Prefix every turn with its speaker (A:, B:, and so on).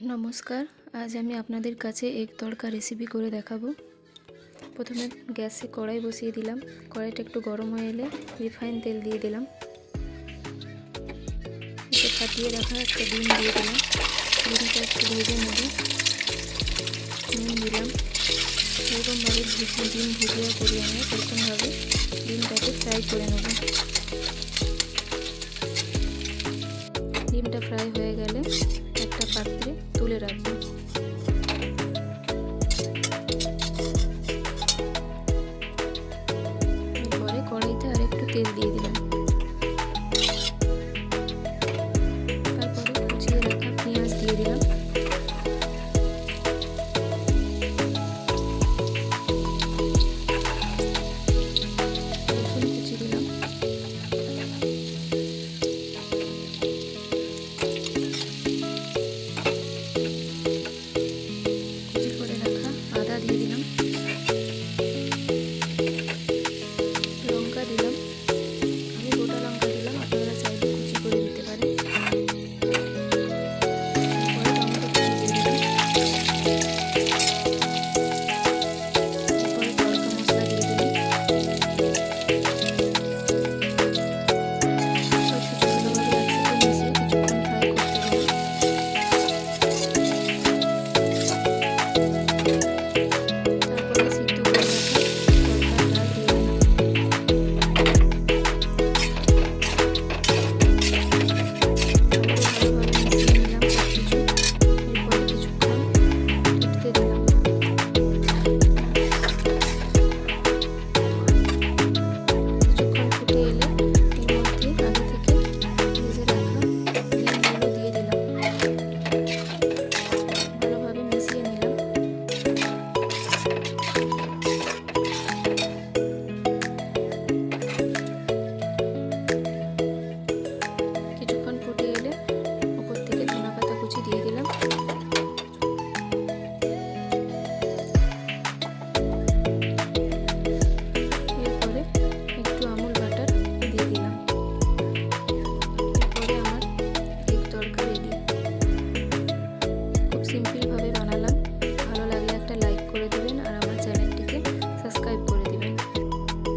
A: নমস্কার, আজ আমি আপনাদের কাছে এগ তড়কা রেসিপি করে দেখাবো। প্রথমে গ্যাসে কড়াই বসিয়ে দিলাম। কড়াইটা একটু গরম হয়ে এলে রিফাইন তেল দিয়ে দিলাম। এতে ফাটিয়ে রাখা একটা ডিম দিয়ে দিলাম। ডিমটা একটু ভেজে নেব। নুন দিলাম। এরকমভাবে ডিম ভুজিয়া করি আমরা, এরকমভাবে ডিমটাকে ফ্রাই করে নেব।